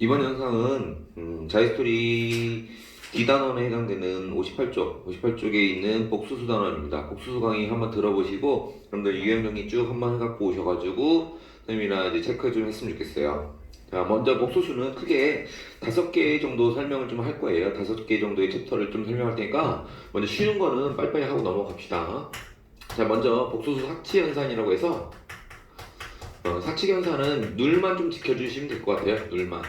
이번 영상은 자이스토리 D단원에 해당되는 58쪽에 있는 복수수 단원입니다. 복수수 강의 한번 들어보시고 여러분들 유형 정리 쭉 한번 해갖고 오셔가지고 선생님이랑 이제 체크 좀 했으면 좋겠어요. 자, 먼저 복수수는 크게 5개 정도 설명을 좀 할 거예요. 5개 정도의 챕터를 좀 설명할 테니까 먼저 쉬운 거는 빨리빨리 하고 넘어갑시다. 자, 먼저 복수수 사치연산이라고 해서 사치연산은 눌만 좀 지켜주시면 될 것 같아요. 눌만.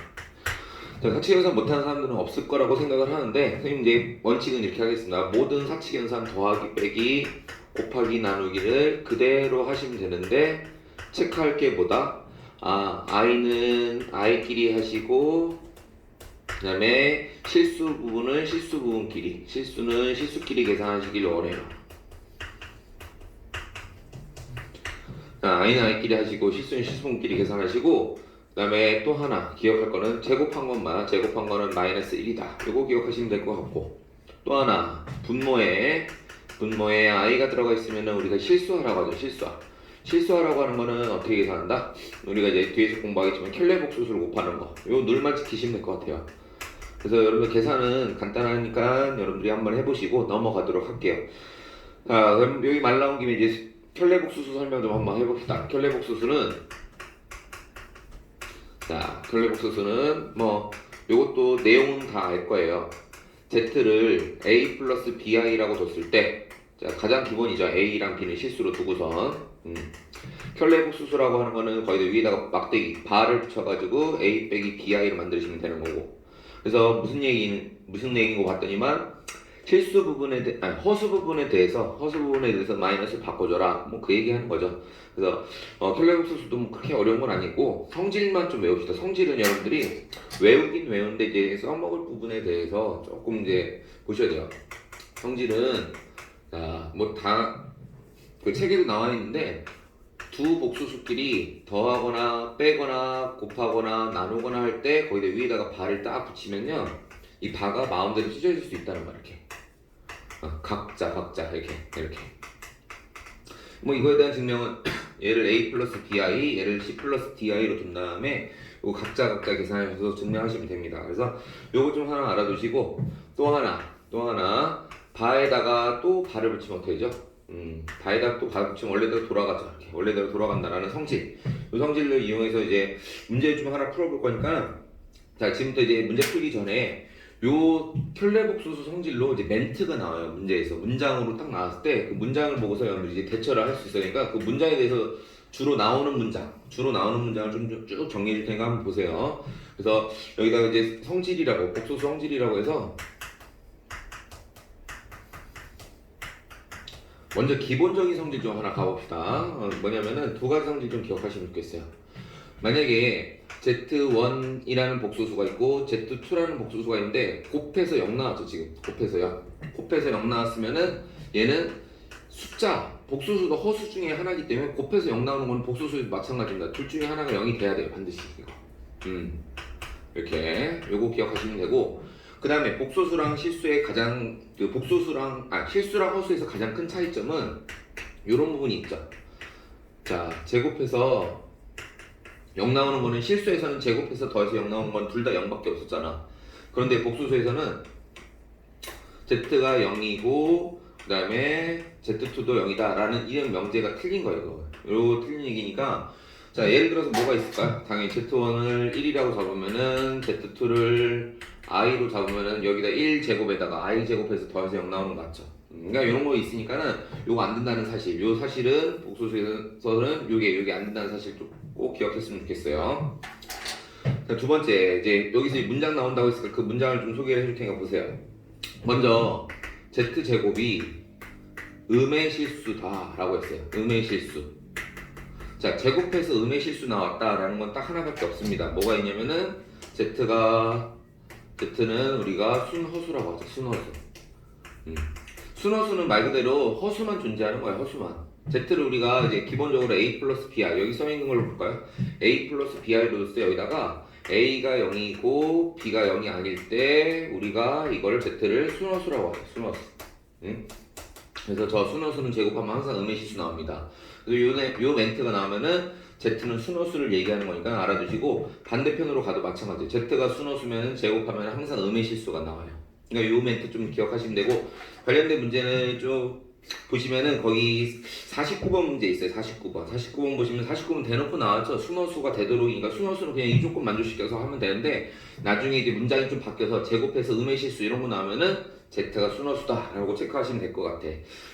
자, 사칙연산 못하는 사람들은 없을 거라고 생각을 하는데 선생님 이제 원칙은 이렇게 하겠습니다. 모든 사칙연산 더하기 빼기 곱하기 나누기를 그대로 하시면 되는데 체크할 게 뭐다? i는 i끼리 하시고 그 다음에 실수 부분은 실수 부분끼리 실수는 실수끼리 계산하시길 원해요. 자, i는 i끼리 하시고 실수는 실수 부분끼리 계산하시고 그 다음에 또 하나 기억할 거는 제곱한 거는 마이너스 1이다. 이거 기억하시면 될 것 같고 또 하나 분모에 i가 들어가 있으면 우리가 실수하라고 하죠. 실수하라고 하는 거는 어떻게 계산한다? 우리가 이제 뒤에서 공부하겠지만 켈레 복수수를 곱하는 거. 요 룰만 지키시면 될 것 같아요. 그래서 여러분들 계산은 간단하니까 여러분들이 한번 해보시고 넘어가도록 할게요. 자, 그럼 여기 말 나온 김에 이제 켈레 복수수 설명 좀 한번 해봅시다. 켈레 복수수는 자, 켈레복수수는 요것도 내용은 다 알 거예요. Z를 A 플러스 BI라고 뒀을 때 자, 가장 기본이죠. A랑 B는 실수로 두고선 켈레복수수라고 하는 거는 거의 위에다가 막대기 바를 붙여가지고 A 빼기 BI를 만드시면 되는 거고 그래서 무슨 얘기인 거 봤더니만 허수 부분에 대해서 마이너스를 바꿔줘라. 그 얘기 하는 거죠. 그래서, 켈레복수수도 그렇게 어려운 건 아니고, 성질만 좀 외웁시다. 성질은 여러분들이 외우긴 외우는데, 이제 써먹을 부분에 대해서 조금 이제 보셔야 돼요. 성질은, 자, 그 책에도 나와 있는데, 두 복수수끼리 더하거나 빼거나 곱하거나 나누거나 할 때, 거기다 위에다가 바를 딱 붙이면요, 이 바가 마음대로 찢어질 수 있다는 거야, 이렇게. 각자 이렇게 이거에 대한 증명은 얘를 A 플러스 BI 얘를 C 플러스 DI로 둔 다음에 이거 각자 계산하셔서 증명하시면 됩니다. 그래서 요거 좀 하나 알아두시고 또 하나 바에다가 또 바를 붙이면 어떻게 되죠? 바에다가 또 바를 붙이면 원래대로 돌아가죠. 이렇게 원래대로 돌아간다라는 성질 이 성질을 이용해서 이제 문제 좀 하나 풀어볼 거니까 자, 지금부터 이제 문제 풀기 전에 요 켈레복수수 성질로 이제 멘트가 나와요. 문제에서 문장으로 딱 나왔을 때 그 문장을 보고서 여러분들이 이제 대처를 할 수 있으니까 그 문장에 대해서 주로 나오는 문장을 좀 쭉 정리해 줄 테니까 한번 보세요. 그래서 여기다가 이제 복수수 성질이라고 해서 먼저 기본적인 성질 좀 하나 가봅시다. 뭐냐면은 두 가지 성질 좀 기억하시면 좋겠어요. 만약에 Z1이라는 복수수가 있고 Z2라는 복수수가 있는데 곱해서 0 나왔죠. 지금 곱해서 0 나왔으면은 얘는 복수수도 허수 중에 하나이기 때문에 곱해서 0 나오는 건 복수수도 마찬가지입니다. 둘 중에 하나가 0이 돼야 돼요. 반드시 이거. 이렇게 요거 기억하시면 되고 그 다음에 복수수랑 실수의 실수랑 허수에서 가장 큰 차이점은 요런 부분이 있죠. 자, 제곱해서 0 나오는 거는 실수에서는 제곱해서 더해서 0 나오는 건 둘 다 0밖에 없었잖아. 그런데 복수수에서는 Z가 0이고 그 다음에 Z2도 0이다 라는 이런 명제가 틀린 거예요. 이거 틀린 얘기니까 자, 예를 들어서 뭐가 있을까요? 당연히 Z1을 1이라고 잡으면은 Z2를 i로 잡으면은 여기다 1제곱에다가 i 제곱해서 더해서 0 나오는 거 맞죠? 그러니까 이런 거 있으니까는 요거 안 된다는 사실, 요 사실은 복수수에서는 요게 안 된다는 사실 좀 꼭 기억했으면 좋겠어요. 자, 두 번째 이제 여기서 문장 나온다고 했으니까 그 문장을 좀 소개를 해줄 테니까 보세요. 먼저 z 제곱이 음의 실수다라고 했어요. 음의 실수. 자, 제곱해서 음의 실수 나왔다라는 건 딱 하나밖에 없습니다. 뭐가 있냐면은 Z는 우리가 순허수라고 하죠. 순허수. 순허수는 말 그대로 허수만 존재하는 거예요. 허수만. Z를 우리가 이제 기본적으로 A 플러스 BI 여기 써있는 걸로 볼까요? A 플러스 BI로 뒀을 때 여기다가 A가 0이고 B가 0이 아닐 때 우리가 이걸 Z를 순허수라고 하죠. 순허수. 그래서 저 순호수는 제곱하면 항상 음의 실수 나옵니다. 그래서 요 멘트가 나오면은 Z는 순호수를 얘기하는 거니까 알아두시고, 반대편으로 가도 마찬가지예요. Z가 순호수면 제곱하면 항상 음의 실수가 나와요. 그러니까 요 멘트 좀 기억하시면 되고, 관련된 문제는 좀 보시면은 거기 49번 문제 있어요. 49번 보시면 49번 대놓고 나왔죠. 순호수가 되도록이니까 순호수는 그냥 이 조건 만족시켜서 하면 되는데, 나중에 이제 문장이 좀 바뀌어서 제곱해서 음의 실수 이런 거 나오면은 Z가 순호수다 라고 체크하시면 될 것 같아.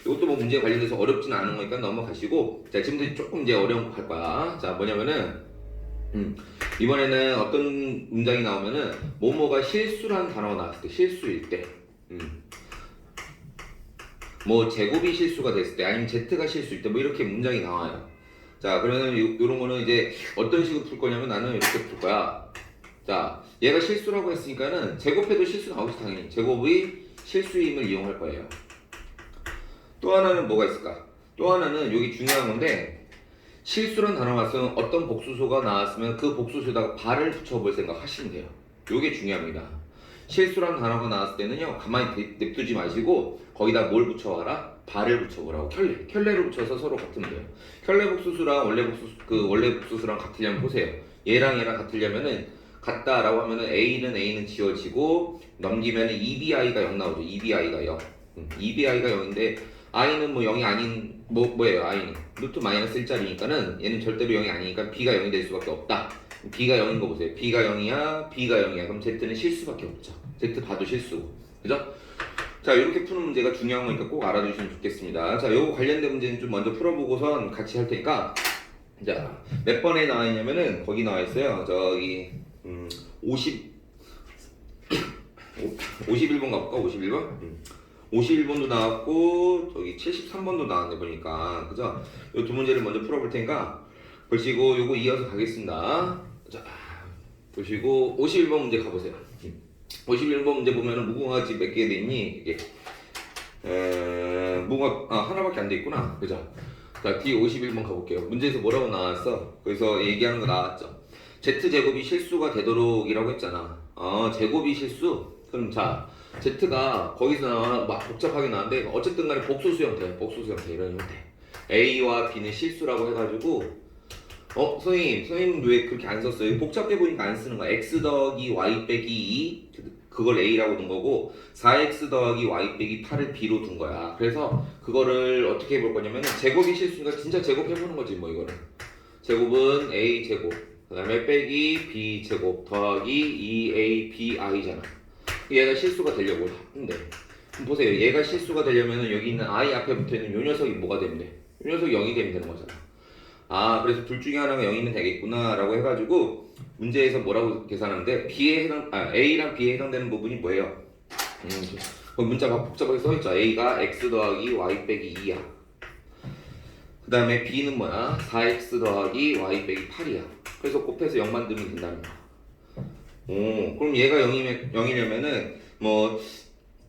이것도 뭐 문제 관련돼서 어렵지는 않은 거니까 넘어가시고, 자, 지금부터 조금 이제 어려운 거 할 거야. 자, 뭐냐면은 이번에는 어떤 문장이 나오면은 뭐뭐가 실수라는 단어가 나왔을 때, 실수일 때, 뭐 제곱이 실수가 됐을 때, 아니면 Z가 실수일 때, 뭐 이렇게 문장이 나와요. 자, 그러면 요런 거는 이제 어떤 식으로 풀 거냐면 나는 이렇게 풀 거야. 자, 얘가 실수라고 했으니까는 제곱해도 실수 나오지 당연히. 제곱의 실수임을 이용할 거예요. 또 하나는 뭐가 있을까? 또 하나는 여기 중요한 건데, 실수란 단어가 왔으면 어떤 복수소가 나왔으면 그 복수소에다가 발을 붙여볼 생각 하시면 돼요. 요게 중요합니다. 실수란 단어가 나왔을 때는요, 가만히 냅두지 마시고 거기다 뭘 붙여와라? 발을 붙여보라고. 켤레를 붙여서 서로 같으면 돼요. 켤레 복수수랑 원래 복수수랑 같으려면 보세요. 얘랑 같으려면은 같다라고 하면은 A는 지워지고 넘기면은 EBI가 0 나오죠. EBI가 0. EBI가 0인데 I는 뭐 0이 아닌 뭐예요? I는 루트 마이너스 1짜리니까는 얘는 절대로 0이 아니니까 B가 0이 될 수밖에 없다. B가 0인 거 보세요. B가 0이야, B가 0이야. 그럼 Z는 실수밖에 없죠. Z 봐도 실수고, 그죠? 자, 이렇게 푸는 문제가 중요한 거니까 꼭 알아두시면 좋겠습니다. 자, 요거 관련된 문제는 좀 먼저 풀어보고선 같이 할 테니까. 자, 몇 번에 나와 있냐면은 거기 나와 있어요. 저기 51번 가볼까? 51번? 51번도 나왔고 저기 73번도 나왔네 보니까, 그죠? 요 두 문제를 먼저 풀어볼 테니까 보시고 요거 이어서 가겠습니다. 자, 보시고 51번 문제 가보세요. 51번 문제 보면은 무궁화가 지금 몇 개 돼 있니? 이게 무궁화 하나밖에 안 돼 있구나, 그죠? 자, 뒤 51번 가볼게요. 문제에서 뭐라고 나왔어? 거기서 얘기하는 거 나왔죠. Z제곱이 실수가 되도록이라고 했잖아. 제곱이 실수? 그럼 자, Z가 거기서 나와 막 복잡하게 나왔는데 어쨌든 간에 복수수 형태 이런 형태. A와 B는 실수라고 해가지고 선생님 왜 그렇게 안 썼어요? 복잡해 보니까 안 쓰는 거야. X 더하기 Y 빼기 2 그걸 A라고 둔 거고 4X 더하기 Y 빼기 8을 B로 둔 거야. 그래서 그거를 어떻게 해볼 거냐면 제곱이 실수니까 진짜 제곱해보는 거지 뭐. 이거는 제곱은 A 제곱 그 다음에 빼기 B 제곱 더하기 2ABI잖아. 얘가 실수가 되려고 하는데 보세요. 얘가 실수가 되려면 여기 있는 I 앞에 붙어있는 요 녀석이 뭐가 되면 돼? 요 녀석이 0이 되면 되는 거잖아. 그래서 둘 중에 하나가 0이면 되겠구나 라고 해가지고 문제에서 뭐라고 계산하는데 A랑 B에 해당되는 부분이 뭐예요? 문자 막 복잡하게 써있죠. A가 X 더하기 Y 빼기 2야. 그 다음에 B는 뭐야? 4X 더하기 Y 빼기 8이야. 그래서 곱해서 0 만들면 된다는 거야. 그럼 얘가 0이려면은 뭐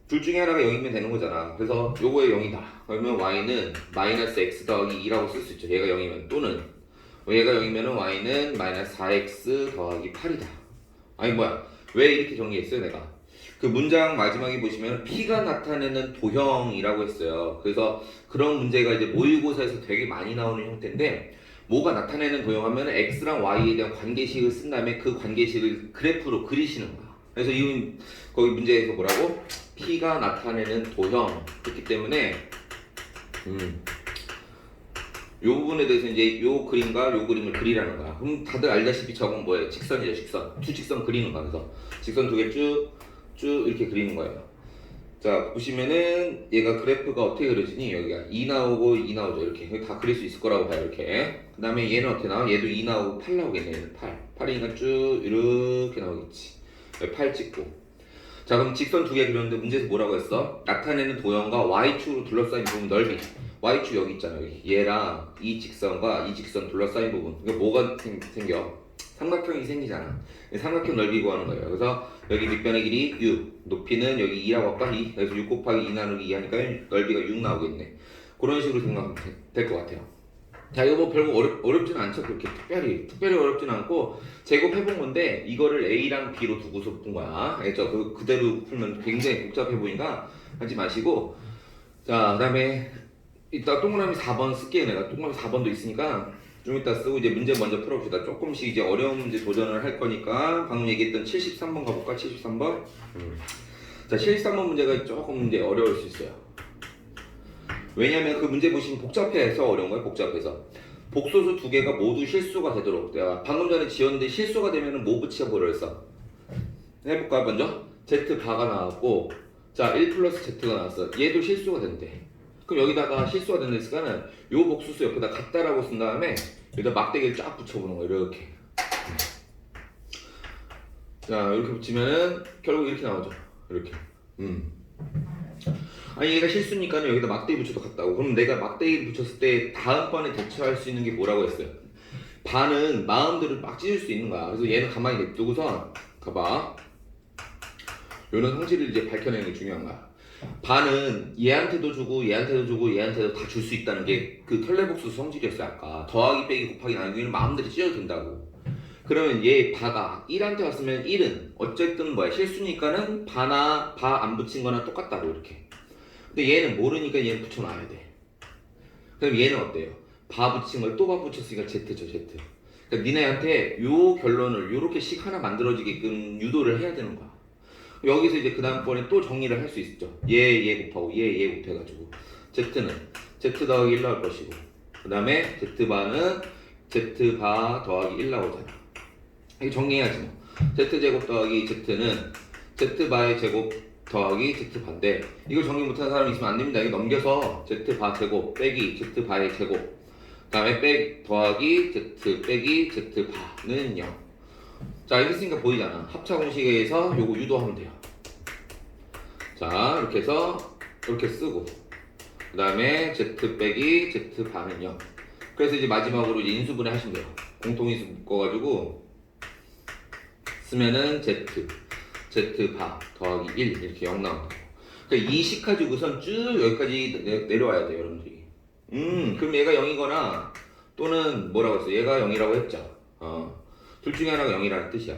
둘 중에 하나가 0이면 되는 거잖아. 그래서 요거에 0이다. 그러면 y는 마이너스 x 더하기 2라고 쓸 수 있죠. 얘가 0이면. 또는 얘가 0이면은 y는 마이너스 4x 더하기 8이다. 아니 뭐야, 왜 이렇게 정리했어요 내가? 그 문장 마지막에 보시면 P가 나타내는 도형이라고 했어요. 그래서 그런 문제가 이제 모의고사에서 되게 많이 나오는 형태인데, 뭐가 나타내는 도형하면 x랑 y에 대한 관계식을 쓴 다음에 그 관계식을 그래프로 그리시는 거야. 그래서 거기 문제에서 뭐라고? P가 나타내는 도형. 그렇기 때문에 요 부분에 대해서 이제 요 그림과 요 그림을 그리라는 거야. 그럼 다들 알다시피 저건 뭐예요? 직선이죠, 직선. 두 직선 그리는 거야. 그래서 직선 두 개 쭉 이렇게 그리는 거예요. 자, 보시면은 얘가 그래프가 어떻게 그려지니? 여기가 2 나오고 2 나오죠. 이렇게. 여기 다 그릴 수 있을 거라고 봐요. 이렇게. 그 다음에 얘는 어떻게 나와? 얘도 2 나오고 8 나오겠네. 얘는 8이니까 쭉 이렇게 나오겠지. 8 찍고. 자, 그럼 직선 두 개 그렸는데 문제에서 뭐라고 했어? 나타내는 도형과 Y축으로 둘러싸인 부분 넓이. Y축 여기 있잖아. 여기. 얘랑 이 직선과 이 직선 둘러싸인 부분. 그러니까 뭐가 생겨? 삼각형이 생기잖아. 삼각형 넓이 구하는 거예요. 그래서 여기 밑변의 길이 6, 높이는 여기 2라고 할까? 2. 그래서 6 곱하기 2 나누기 2 하니까 넓이가 6 나오겠네. 그런 식으로 생각하면 될 것 같아요. 자, 이거 뭐 별거 어렵진 않죠. 그렇게 특별히 어렵진 않고 제곱해본 건데 이거를 A랑 B로 두고서 푼 거야. 알겠죠? 그대로 풀면 굉장히 복잡해 보니까 하지 마시고, 자, 그 다음에 이따 동그라미 4번 쓸게요. 내가 동그라미 4번도 있으니까 좀 이따 쓰고 이제 문제 먼저 풀어봅시다. 조금씩 이제 어려운 문제 도전을 할 거니까 방금 얘기했던 73번 가볼까? 73번. 자, 73번 문제가 조금 이제 어려울 수 있어요. 왜냐면 그 문제 보시면 복잡해서 어려운 거예요. 복잡해서. 복소수 두 개가 모두 실수가 되도록 내가 방금 전에 지었는데 실수가 되면은 뭐 붙여보려 했어. 해볼까 먼저? Z 바가 나왔고 자 1 플러스 Z가 나왔어. 얘도 실수가 된대. 그럼 여기다가 실수가 된다 했으니까는 요 복수수 옆에다 같다라고 쓴 다음에 여기다 막대기를 쫙 붙여보는 거야. 이렇게. 자 이렇게 붙이면은 결국 이렇게 나오죠. 이렇게. 아니 얘가 실수니까는 여기다 막대기 붙여도 같다고. 그럼 내가 막대기 붙였을 때 다음번에 대처할 수 있는 게 뭐라고 했어요? 반은 마음대로 막 찢을 수 있는 거야. 그래서 얘는 가만히 냅두고선 가봐. 요런 성질을 이제 밝혀내는 게 중요한 거야. 반은 얘한테도 주고 얘한테도 주고 얘한테도 다 줄 수 있다는 게 그 털레복수 성질이었어요. 아까 더하기 빼기 곱하기 나누기는 마음대로 찢어도 된다고. 그러면 얘 바가 1한테 왔으면 1은 어쨌든 뭐야 실수니까는 바나 바 안 붙인 거나 똑같다고 이렇게. 근데 얘는 모르니까 얘는 붙여놔야 돼. 그럼 얘는 어때요? 바 붙인 걸 또 바 붙였으니까 Z죠 Z. 그러니까 니네한테 요 결론을 요렇게 식 하나 만들어지게끔 유도를 해야 되는 거야. 여기서 이제 그 다음번에 또 정리를 할 수 있죠. 얘 곱하고 얘 곱해가지고 Z는 Z 더하기 1 나올 것이고 그 다음에 Z바는 Z바 더하기 1 나오잖아. 이거 정리해야지 뭐. Z제곱 더하기 Z는 Z바의 제곱 더하기 Z바인데 이거 정리 못하는 사람이 있으면 안 됩니다. 이거 넘겨서 Z바 제곱 빼기 Z바의 제곱 그 다음에 빼 더하기 Z 빼기 Z바는 0. 자 이렇게 쓰니까 보이잖아. 합차 공식에 의해서 요거 유도하면 돼요. 자 이렇게 해서 이렇게 쓰고 그 다음에 Z 빼기 Z바는 0. 그래서 이제 마지막으로 이제 인수분해 하시면 돼요. 공통인수 묶어가지고 쓰면은 Z바 더하기 1 이렇게 0 나온다고. 그러니까 이 식 가지고선 쭉 여기까지 내려와야 돼요 여러분들이. 그럼 얘가 0이거나 또는 뭐라고 했어? 얘가 0이라고 했죠. 둘 중에 하나가 0이라는 뜻이야.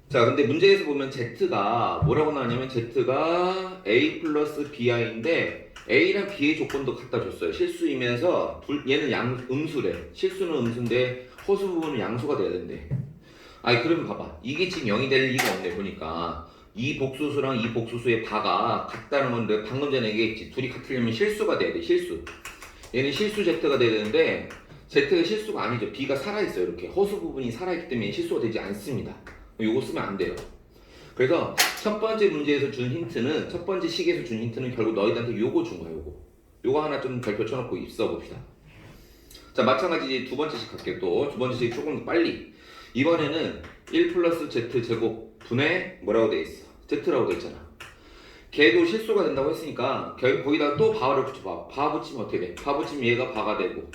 자 근데 문제에서 보면 Z가 뭐라고 나왔냐면 Z가 A 플러스 BI인데 A랑 B의 조건도 갖다 줬어요. 실수이면서 얘는 음수래. 실수는 음수인데 허수 부분은 양수가 돼야 된대. 아니 그러면 봐봐. 이게 지금 0이 될 리가 없네 보니까. 이 복수수랑 이 복수수의 바가 같다는 건데 방금 전에 얘기했지. 둘이 같으려면 실수가 돼야 돼. 실수. 얘는 실수 Z가 돼야 되는데 Z가 실수가 아니죠. B가 살아있어요. 이렇게 허수 부분이 살아있기 때문에 실수가 되지 않습니다. 요거 쓰면 안 돼요. 그래서 첫 번째 문제에서 준 힌트는 첫 번째 식에서 준 힌트는 결국 너희들한테 요거 준 거야. 요거 하나 좀 별표 쳐놓고 있어 봅시다. 자 마찬가지 두 번째 식 할게요. 또 두 번째 식 조금 더 빨리. 이번에는 1 플러스 Z 제곱 분의 뭐라고 돼 있어? Z라고 돼 있잖아. 걔도 실수가 된다고 했으니까 결국 거기다가 또 바를 붙여봐. 바 붙이면 어떻게 돼? 바 붙이면 얘가 바가 되고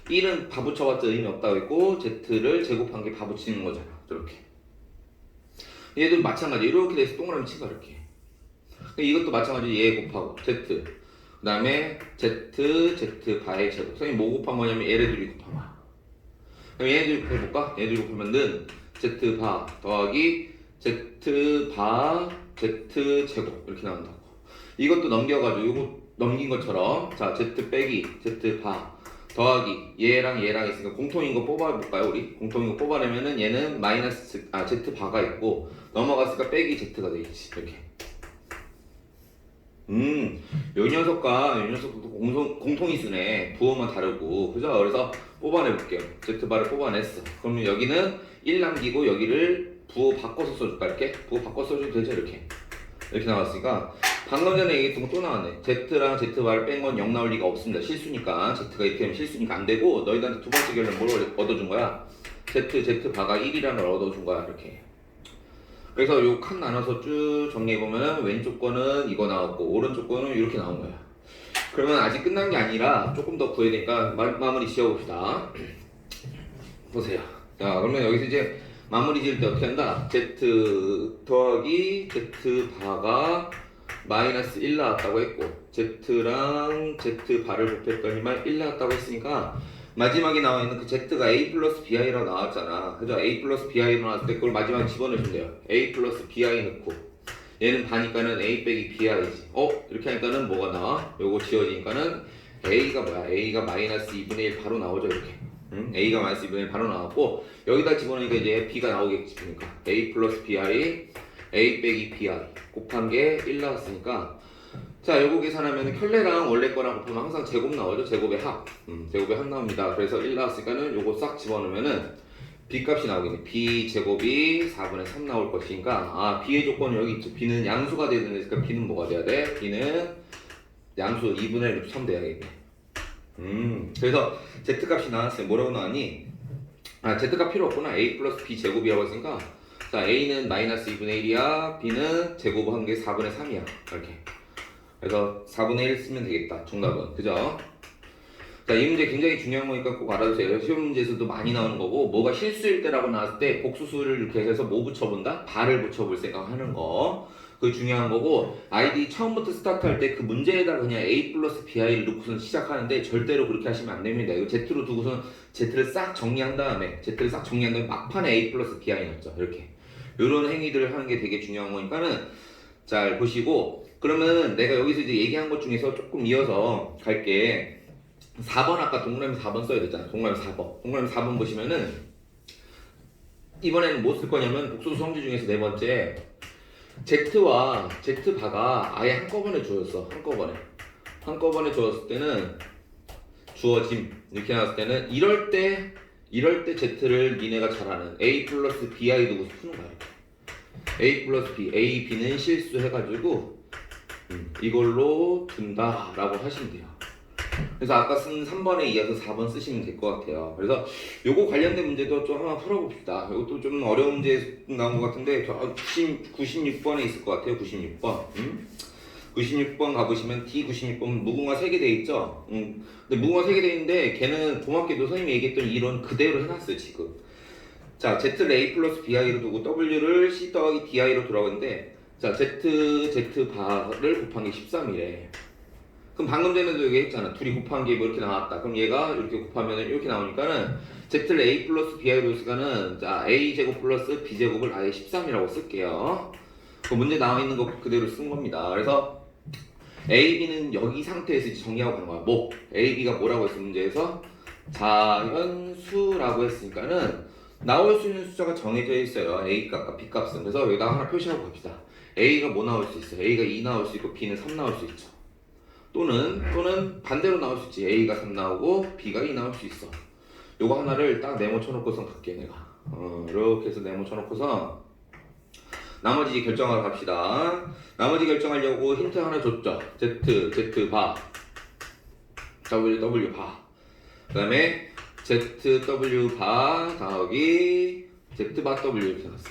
1은 바 붙여봤자 의미 없다고 했고 Z를 제곱한 게 바 붙이는 거잖아. 이렇게. 얘도 마찬가지. 이렇게 돼서 동그라미 친 거야. 이렇게. 이것도 마찬가지. 얘 곱하고 Z 그 다음에 Z바의 제곱. 선생님 뭐 곱한 거냐면 얘네들이 곱한 거야. 그럼 얘네들이 곱해볼까? 얘네들이 곱하면 Z바 더하기 Z바 Z제곱 이렇게 나온다고. 이것도 넘겨가지고 이거 넘긴 것처럼 자 Z 빼기 Z바 더하기 얘랑 있으니까 공통인 거 뽑아볼까요 우리? 공통인 거 뽑아내면은 얘는 마이너스 Z바가 있고 넘어갔으니까 빼기 Z가 되겠지 이렇게. 요 녀석도 공통인수네. 부호만 다르고 그죠? 그래서 뽑아내볼게요. Z바를 뽑아냈어. 그러면 여기는 1 남기고 여기를 부호 바꿔서 써줄까 이렇게? 부호 바꿔서 써줘도 되죠 이렇게. 이렇게 나왔으니까 방금 전에 얘기했던 거 또 나왔네. Z랑 Z바를 뺀 건 0 나올 리가 없습니다. 실수니까. Z가 이렇게 하면 실수니까 안 되고 너희들한테 두 번째 결론 뭘 얻어준 거야? Z바가 1이라는 걸 얻어준 거야. 이렇게. 그래서 요 칸 나눠서 쭉 정리해보면 왼쪽 거는 이거 나왔고 오른쪽 거는 이렇게 나온 거야. 그러면 아직 끝난 게 아니라 조금 더 구해야 되니까 마무리 지어봅시다. 보세요. 자 그러면 여기서 이제 마무리 지을 때 어떻게 한다? Z 더하기 Z바가 마이너스 1 나왔다고 했고 Z랑 Z바를 곱했더니만 1 나왔다고 했으니까 마지막에 나와 있는 그 Z가 A 플러스 BI라고 나왔잖아. 그죠? A 플러스 BI로 나왔을 때 그걸 마지막에 집어넣으면 돼요. A 플러스 BI 넣고 얘는 바니까는 A 빼기 BI지. 이렇게 하니까는 뭐가 나와? 요거 지워지니까는 A가 뭐야? A가 마이너스 2분의 1 바로 나오죠 이렇게. 응? A가 마이너스 2분의 1 바로 나왔고 여기다 집어넣으니까 이제 B가 나오겠지. 그러니까 A 플러스 BI A 빼기 BI 곱한 게 1 나왔으니까 자 요거 계산하면 켤레랑 원래 거랑 곱하면 항상 제곱 나오죠. 제곱의 합. 제곱의 합 나옵니다. 그래서 1 나왔으니까는 요거 싹 집어넣으면은 B 값이 나오겠네. B 제곱이 4분의 3 나올 것이니까 B의 조건은 여기 있죠. B는 양수가 돼야 되니까 B는 뭐가 돼야 돼? B는 양수 2분의 3 돼야겠네. 그래서 Z 값이 나왔어요. 뭐라고 나왔니? Z 값 필요 없구나. A 플러스 B 제곱이라고 했으니까 자 A는 마이너스 2분의 1이야. B는 제곱한 게 4분의 3이야. 이렇게. 그래서 4분의 1 쓰면 되겠다. 정답은. 그죠? 자, 이 문제 굉장히 중요한 거니까 꼭 알아두세요. 시험 문제에서도 많이 나오는 거고, 뭐가 실수일 때라고 나왔을 때 복수수를 이렇게 해서 뭐 붙여본다? 발을 붙여볼 생각하는 거. 그게 중요한 거고, 아이들이 처음부터 스타트할 때 그 문제에다가 그냥 A 플러스 BI를 넣고선 시작하는데 절대로 그렇게 하시면 안 됩니다. 이거 Z로 두고선 Z를 싹 정리한 다음에 막판에 A 플러스 BI 넣었죠. 이렇게. 이런 행위들을 하는 게 되게 중요한 거니까는 잘 보시고, 그러면 내가 여기서 이제 얘기한 것 중에서 조금 이어서 갈게. 4번 아까 동그라미 4번 써야 됐잖아. 동그라미 4번. 동그라미 4번 보시면은 이번에는 뭐 쓸 거냐면 복수수 성질 중에서 네 번째 Z와 Z바가 아예 한꺼번에 주어졌어. 한꺼번에 주어졌을 때는 주어짐 이렇게 나왔을 때는 이럴 때 Z를 니네가 잘 아는 A 플러스 BI 두고 푸는 거야. A 플러스 B, A, B는 실수해가지고 이걸로 둔다라고 하시면 돼요. 그래서 아까 쓴 3번에 이어서 4번 쓰시면 될 것 같아요. 그래서 요거 관련된 문제도 좀 한번 풀어봅시다. 이것도 좀 어려운 문제 나온 것 같은데 96번에 있을 것 같아요. 96번. 96번 가보시면 D96번 무궁화 3개 돼 있죠. 근데 무궁화 3개 돼 있는데 걔는 고맙게도 선생님이 얘기했던 이론 그대로 해놨어요 지금. 자, Z를 A 플러스 BI로 두고 W를 C 더하기 DI로 돌아오는데 자, Z바를 곱한 게 13이래. 그럼 방금 전에도 얘기했잖아. 둘이 곱한 게 뭐 이렇게 나왔다. 그럼 얘가 이렇게 곱하면 이렇게 나오니까는 Z를 A 플러스 BI로 쓰니까는 자, A 제곱 플러스 B 제곱을 아예 13이라고 쓸게요. 그 문제 나와 있는 거 그대로 쓴 겁니다. 그래서 A, B는 여기 상태에서 정리하고 가는 거야. 뭐? A, B가 뭐라고 했어 문제에서? 자연수라고 했으니까는 나올 수 있는 숫자가 정해져 있어요. A 값과 B 값은. 그래서 여기다 하나 표시하고 갑시다. A가 뭐 나올 수 있어? A가 2 나올 수 있고 B는 3 나올 수 있죠. 또는 반대로 나올 수 있지. A가 3 나오고 B가 2 나올 수 있어. 요거 하나를 딱 네모 쳐놓고선 갈게 내가. 이렇게 해서 네모 쳐놓고서 나머지 결정하러 갑시다. 나머지 결정하려고 힌트 하나 줬죠. Z W 바. 그 다음에 ZW 바 더하기 Z 바 W 이렇게 나왔어.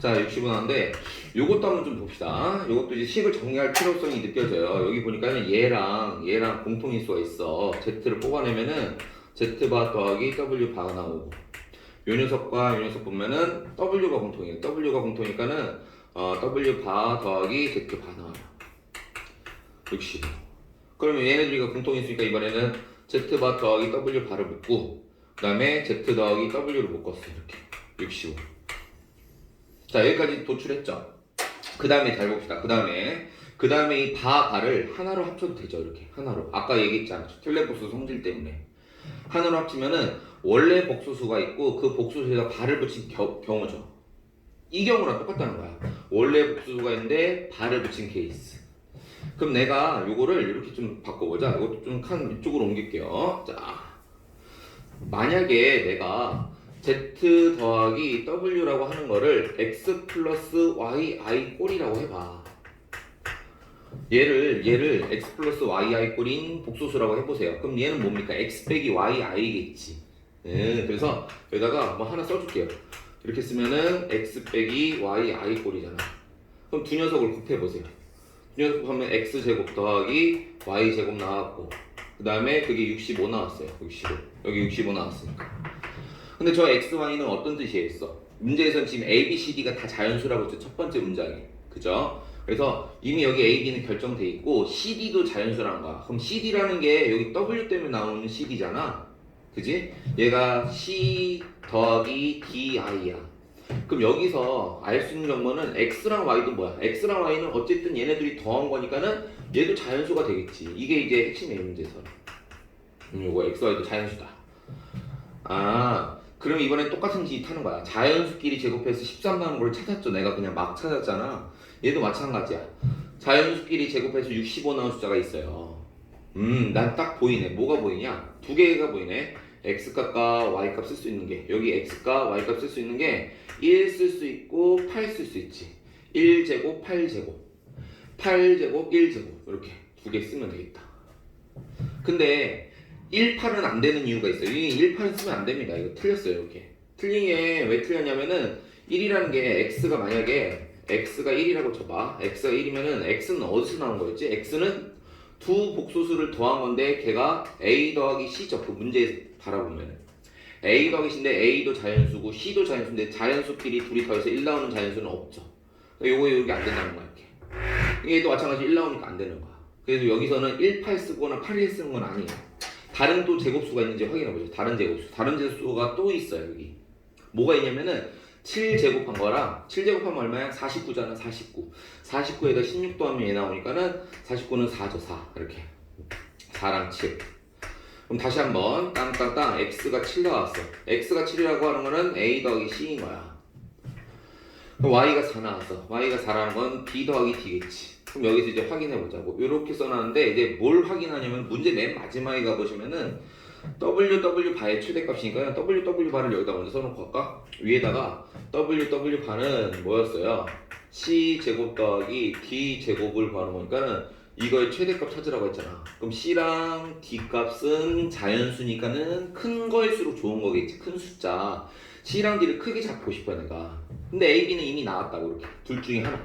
자, 60은 하는데 요것도 한번 좀 봅시다. 요것도 이제 식을 정리할 필요성이 느껴져요. 여기 보니까는 얘랑 공통인수가 있어. Z를 뽑아내면은 Z바 더하기 W바가 나오고 요 녀석과 요 녀석 보면은 W가 공통이에요. W가 공통이니까는 W바 더하기 Z바 나와요. 60. 그러면 얘네들이가 공통인수니까 이번에는 Z바 더하기 W바를 묶고 그 다음에 Z 더하기 W를 묶었어. 이렇게 65. 자, 여기까지 도출했죠. 그 다음에 잘 봅시다. 그 다음에 이 바를 하나로 합쳐도 되죠. 이렇게 하나로. 아까 얘기했잖아. 켤레 복수 성질 때문에 하나로 합치면은 원래 복수수가 있고 그 복수수에다 바를 붙인 경우죠. 이 경우랑 똑같다는 거야. 원래 복수수가 있는데 바를 붙인 케이스. 그럼 내가 요거를 이렇게 좀 바꿔보자. 이것도 좀 칸 이쪽으로 옮길게요. 자, 만약에 내가 Z 더하기 W라고 하는 거를 X 플러스 YI 꼴이라고 해봐. 얘를 X 플러스 YI 꼴인 복수수라고 해보세요. 그럼 얘는 뭡니까? X 빼기 YI겠지. 네, 그래서 여기다가 뭐 하나 써줄게요. 이렇게 쓰면은 X 빼기 YI 꼴이잖아. 그럼 두 녀석을 곱해보세요. 두 녀석 곱하면 X제곱 더하기 Y제곱 나왔고 그 다음에 그게 65 나왔어요. 65. 여기 65 나왔으니까. 근데 저 X, Y는 어떤 뜻이겠어? 문제에서는 지금 A, B, C, D가 다 자연수라고 했죠. 첫 번째 문장에. 그죠? 그래서 이미 여기 A, B는 결정돼 있고 C, D도 자연수라는 거야. 그럼 C, D라는 게 여기 W 때문에 나오는 C, D잖아. 그지? 얘가 C 더하기 DI야. 그럼 여기서 알 수 있는 정보는 X랑 Y도 뭐야? X랑 Y는 어쨌든 얘네들이 더한 거니까는 얘도 자연수가 되겠지. 이게 이제 핵심이에요, 문제에서. 요거 xy도 자연수다. 아, 그럼 이번엔 똑같은 짓 하는 거야. 자연수끼리 제곱해서 13 나오는 걸 찾았죠. 내가 그냥 막 찾았잖아. 얘도 마찬가지야. 자연수끼리 제곱해서 65 나온 숫자가 있어요. 난 딱 보이네. 뭐가 보이냐? 두 개가 보이네. x값과 y값 쓸 수 있는 게, 여기 x값, y값 쓸 수 있는 게 1 쓸 수 있고 8 쓸 수 있지. 1제곱, 8제곱, 8제곱, 1제곱 이렇게 두 개 쓰면 되겠다. 근데 1, 8은 안 되는 이유가 있어요. 이 1, 8은 쓰면 안 됩니다. 이거 틀렸어요. 이렇게 틀린 게 왜 틀렸냐면은 1이라는 게 x가 만약에 x가 1이라고 쳐봐. x가 1이면은 x는 어디서 나온 거였지? x는 두 복소수를 더한 건데 걔가 a 더하기 c죠. 그 문제 바라보면 a 더하기 c인데 a도 자연수고 c도 자연수인데 자연수끼리 둘이 더해서 1 나오는 자연수는 없죠. 요거 여기 안 된다는 거야. 이렇게. 얘도 마찬가지 1 나오니까 안 되는 거야. 그래서 여기서는 1, 8 쓰거나 8, 1 쓰는 건 아니에요. 다른 또 제곱수가 있는지 확인해 보죠. 다른 제곱수. 다른 제곱수가 또 있어요. 여기. 뭐가 있냐면은 7 제곱한 거랑 7 제곱하면 얼마야? 49잖아. 49. 49에다 16 더하면 얘 나오니까는 49는 4죠. 4. 이렇게. 4랑 7. 그럼 다시 한번 땅땅땅 x가 7 나왔어. x가 7이라고 하는 거는 a 더하기 c인 거야. 그럼 y가 4 나왔어. y가 4라는 건 b 더하기 d겠지. 그럼 여기서 이제 확인해 보자고. 이렇게 써놨는데 이제 뭘 확인하냐면 문제 맨 마지막에 가보시면은 w 바의 최대값이니까 w 바를 여기다 먼저 써놓고 갈까? 위에다가 w 바는 뭐였어요? c 제곱 더하기 d 제곱을 구하는 거니까는 이거의 최대값 찾으라고 했잖아. 그럼 c랑 d 값은 자연수니까는 큰 거일수록 좋은 거겠지. 큰 숫자. c랑 d를 크게 잡고 싶어 내가. 근데 a, b는 이미 나왔다고 이렇게. 둘 중에 하나.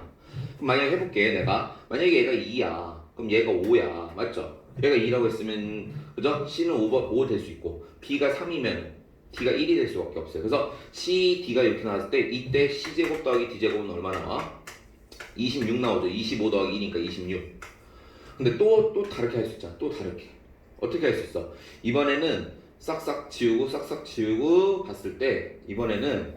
그럼 만약에 해볼게. 내가 만약에 얘가 2야. 그럼 얘가 5야. 맞죠? 얘가 2라고 했으면 그죠? C는 5 될 수 있고 B가 3이면 D가 1이 될 수밖에 없어요. 그래서 C, D가 이렇게 나왔을 때 이때 C제곱 더하기 D제곱은 얼마 나와? 26 나오죠. 25 더하기 2니까 26. 근데 또 다르게 할 수 있잖아. 또 다르게. 어떻게 할 수 있어? 이번에는 싹싹 지우고 봤을 때 이번에는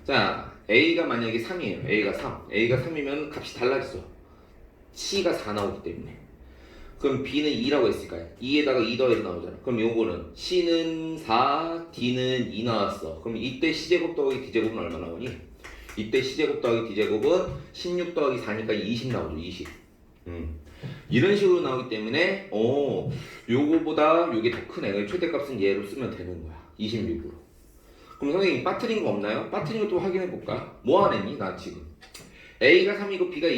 자 A가 만약에 3이에요. A가 3. A가 3이면 값이 달라지죠. C가 4 나오기 때문에. 그럼 B는 2라고 했으니까 2에다가 2 더해서 나오잖아. 그럼 요거는 C는 4, D는 2 나왔어. 그럼 이때 C제곱 더하기 D제곱은 얼마 나오니? 이때 C제곱 더하기 D제곱은 16 더하기 4니까 20 나오죠. 20. 이런 식으로 나오기 때문에 요거보다 요게 더 크네. 최대값은 얘로 쓰면 되는 거야. 26으로. 그럼 선생님 빠뜨린 거 없나요? 빠뜨린 것도 확인해 볼까? 뭐 안 했니? 나 지금 A가 3이고 B가 2